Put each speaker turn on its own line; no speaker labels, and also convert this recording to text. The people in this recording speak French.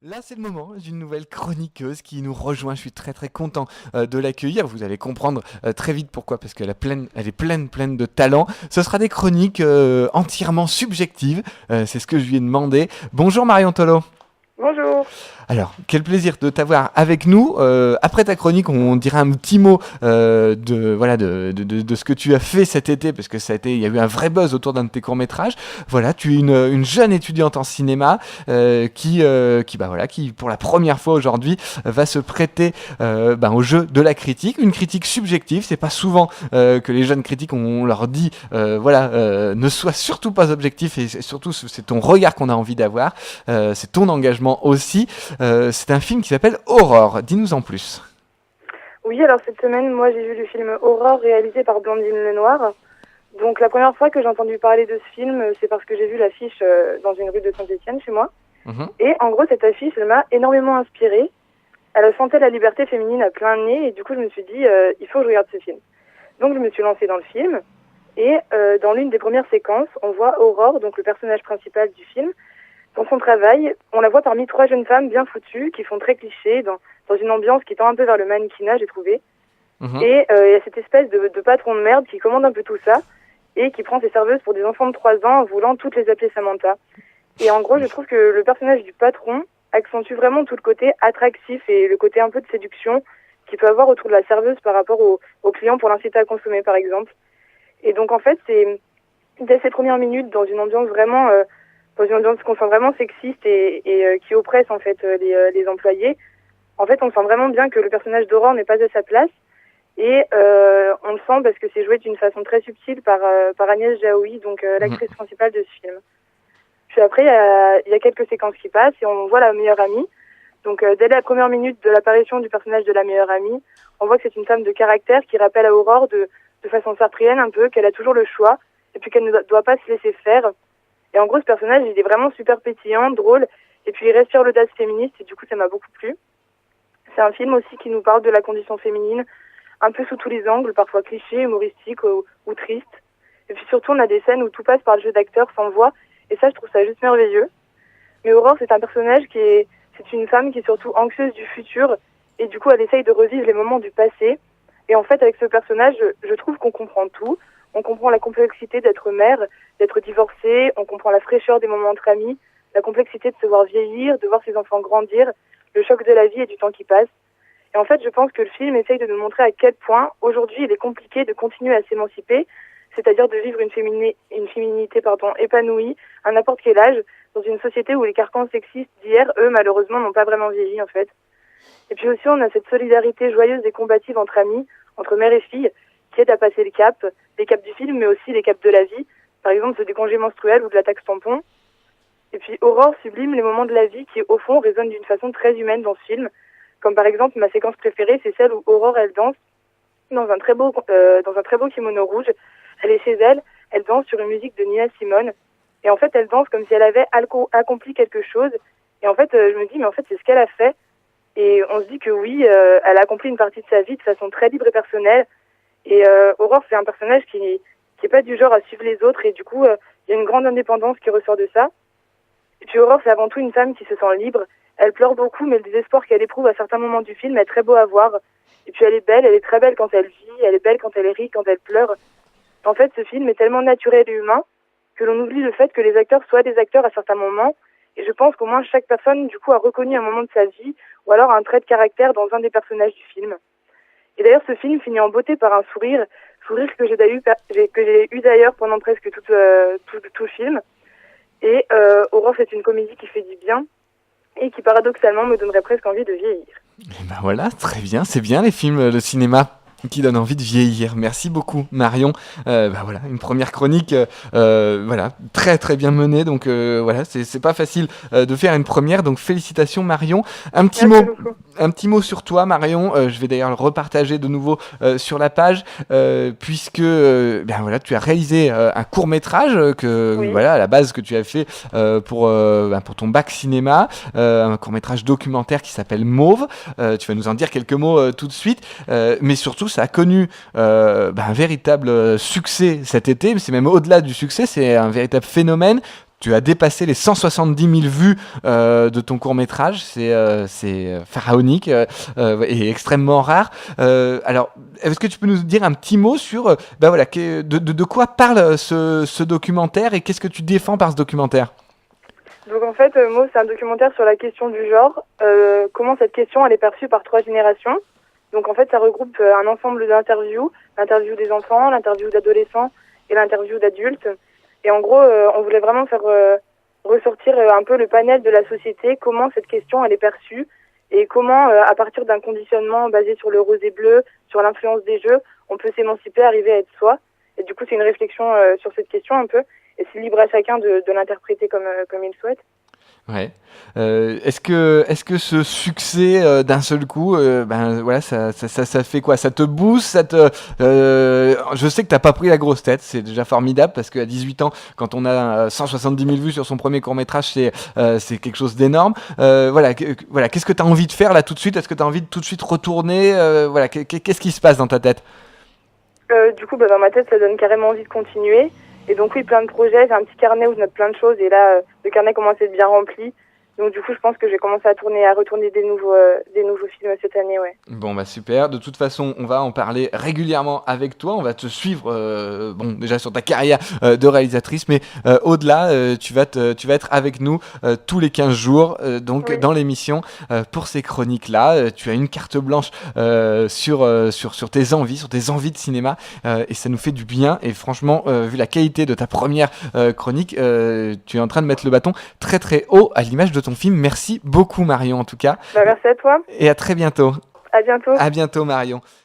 Là, c'est le moment d'une nouvelle chroniqueuse qui nous rejoint. Je suis très très content de l'accueillir. Vous allez comprendre très vite pourquoi, parce elle est pleine de talent. Ce sera des chroniques entièrement subjectives. C'est ce que je lui ai demandé. Bonjour Marion Tolo.
Bonjour.
Alors, quel plaisir de t'avoir avec nous. Après ta chronique, on dira un petit mot de ce que tu as fait cet été, parce que il y a eu un vrai buzz autour d'un de tes courts-métrages. Voilà, tu es une jeune étudiante en cinéma qui, pour la première fois aujourd'hui, va se prêter au jeu de la critique. Une critique subjective, c'est pas souvent que les jeunes critiques, on leur dit, ne sois surtout pas objectif, et surtout, c'est ton regard qu'on a envie d'avoir, c'est ton engagement aussi. C'est un film qui s'appelle Aurore. Dis-nous en plus.
Oui, alors cette semaine, moi j'ai vu le film Aurore réalisé par Blandine Lenoir. Donc la première fois que j'ai entendu parler de ce film, c'est parce que j'ai vu l'affiche dans une rue de Saint-Étienne chez moi.
Mhm.
Et en gros, cette affiche, elle m'a énormément inspirée. Elle sentait la liberté féminine à plein nez et du coup, je me suis dit, il faut que je regarde ce film. Donc je me suis lancée dans le film et dans l'une des premières séquences, on voit Aurore, donc le personnage principal du film. Dans son travail, on la voit parmi trois jeunes femmes bien foutues qui font très cliché dans une ambiance qui tend un peu vers le mannequinat, j'ai trouvé.
Mhm.
Et il y a cette espèce de patron de merde qui commande un peu tout ça et qui prend ses serveuses pour des enfants de 3 ans en voulant toutes les appeler Samantha. Et en gros, je trouve que le personnage du patron accentue vraiment tout le côté attractif et le côté un peu de séduction qu'il peut avoir autour de la serveuse par rapport aux clients pour l'inciter à consommer, par exemple. Et donc, en fait, c'est dès ces premières minutes dans une ambiance vraiment... dans une ambiance qu'on sent vraiment sexiste et qui oppresse en fait les employés. En fait, on sent vraiment bien que le personnage d'Aurore n'est pas à sa place et on le sent parce que c'est joué d'une façon très subtile par Agnès Jaoui, donc
Mhm.
l'actrice principale de ce film. Puis après, il y a quelques séquences qui passent et on voit la meilleure amie. Donc dès la première minute de l'apparition du personnage de la meilleure amie, on voit que c'est une femme de caractère qui rappelle à Aurore de façon sartrienne un peu qu'elle a toujours le choix et puis qu'elle ne doit pas se laisser faire. Et en gros, ce personnage, il est vraiment super pétillant, drôle, et puis il respire l'audace féministe, et du coup, ça m'a beaucoup plu. C'est un film aussi qui nous parle de la condition féminine, un peu sous tous les angles, parfois cliché, humoristique ou triste. Et puis surtout, on a des scènes où tout passe par le jeu d'acteur sans voix, et ça, je trouve ça juste merveilleux. Mais Aurore, c'est un personnage c'est une femme qui est surtout anxieuse du futur, et du coup, elle essaye de revivre les moments du passé. Et en fait, avec ce personnage, je trouve qu'on comprend tout. On comprend la complexité d'être mère, d'être divorcée, on comprend la fraîcheur des moments entre amis, la complexité de se voir vieillir, de voir ses enfants grandir, le choc de la vie et du temps qui passe. Et en fait, je pense que le film essaye de nous montrer à quel point, aujourd'hui, il est compliqué de continuer à s'émanciper, c'est-à-dire de vivre une féminité épanouie, à n'importe quel âge, dans une société où les carcans sexistes d'hier, eux, malheureusement, n'ont pas vraiment vieilli, en fait. Et puis aussi, on a cette solidarité joyeuse et combative entre amis, entre mère et fille, qui aide à passer les caps du film, mais aussi les caps de la vie, par exemple ceux du congé menstruel ou de la taxe tampon. Et puis Aurore sublime les moments de la vie qui, au fond, résonnent d'une façon très humaine dans ce film. Comme par exemple, ma séquence préférée, c'est celle où Aurore, elle danse dans un très beau kimono rouge. Elle est chez elle, elle danse sur une musique de Nina Simone. Et en fait, elle danse comme si elle avait accompli quelque chose. Et en fait, je me dis, mais en fait, c'est ce qu'elle a fait. Et on se dit que oui, elle a accompli une partie de sa vie de façon très libre et personnelle. Et Aurore, c'est un personnage qui est pas du genre à suivre les autres. Et du coup, il y a une grande indépendance qui ressort de ça. Et puis Aurore, c'est avant tout une femme qui se sent libre. Elle pleure beaucoup, mais le désespoir qu'elle éprouve à certains moments du film est très beau à voir. Et puis elle est belle, elle est très belle quand elle vit, elle est belle quand elle rit, quand elle pleure. En fait, ce film est tellement naturel et humain que l'on oublie le fait que les acteurs soient des acteurs à certains moments. Et je pense qu'au moins chaque personne, du coup, a reconnu un moment de sa vie ou alors un trait de caractère dans un des personnages du film. Et d'ailleurs, ce film finit en beauté par un sourire que j'ai eu d'ailleurs pendant presque tout le film. Et Aurore, c'est une comédie qui fait du bien et qui paradoxalement me donnerait presque envie de vieillir.
Et ben voilà, très bien, c'est bien les films, le cinéma qui donne envie de vieillir. Merci beaucoup Marion. Voilà, une première chronique, voilà, très très bien menée. Donc voilà, c'est pas facile de faire une première. Donc félicitations Marion. Un petit
Merci
mot.
beaucoup.
Un petit mot sur toi, Marion. Je vais d'ailleurs le repartager de nouveau sur la page, puisque voilà, tu as réalisé un court métrage
Oui.
voilà, à la base que tu as fait pour ton bac cinéma, un court métrage documentaire qui s'appelle Mauve. Tu vas nous en dire quelques mots tout de suite, mais surtout ça a connu un véritable succès cet été. C'est même au-delà du succès, c'est un véritable phénomène. tu as dépassé les 170 000 vues de ton court-métrage. C'est pharaonique et extrêmement rare. Alors, est-ce que tu peux nous dire un petit mot sur voilà, de quoi parle ce documentaire et qu'est-ce que tu défends par ce documentaire?
Donc en fait, Mo, c'est un documentaire sur la question du genre, comment cette question elle est perçue par 3 générations. Donc en fait, ça regroupe un ensemble d'interviews, l'interview des enfants, l'interview d'adolescents et l'interview d'adultes. Et en gros, on voulait vraiment faire ressortir un peu le panel de la société, comment cette question elle est perçue et comment, à partir d'un conditionnement basé sur le rose et bleu, sur l'influence des jeux, on peut s'émanciper, arriver à être soi. Et du coup, c'est une réflexion sur cette question un peu. Et c'est libre à chacun de l'interpréter comme il souhaite.
Ouais. Est-ce que ce succès d'un seul coup, voilà, ça fait quoi? Ça te booste, je sais que t'as pas pris la grosse tête, c'est déjà formidable parce qu'à 18 ans, quand on a 170 000 vues sur son premier court-métrage, c'est quelque chose d'énorme. Voilà, qu'est-ce que tu as envie de faire là tout de suite? Est-ce que tu as envie de tout de suite retourner? Voilà, qu'est-ce qui se passe dans ta tête?
Du coup, dans ma tête, ça donne carrément envie de continuer. Et donc oui, plein de projets, j'ai un petit carnet où je note plein de choses et là, le carnet commence à être bien rempli. Donc du coup, je pense que je vais commencer à retourner des nouveaux films cette année, ouais.
Bon bah super, de toute façon on va en parler régulièrement avec toi, on va te suivre déjà sur ta carrière de réalisatrice, mais au-delà tu vas être avec nous tous les 15 jours donc
Oui.
dans l'émission pour ces chroniques là. Tu as une carte blanche sur tes envies de cinéma et ça nous fait du bien et franchement vu la qualité de ta première chronique, tu es en train de mettre le bâton très très haut à l'image de ton film. Merci beaucoup Marion en tout cas.
Merci à toi.
Et à très bientôt.
À bientôt.
À bientôt Marion.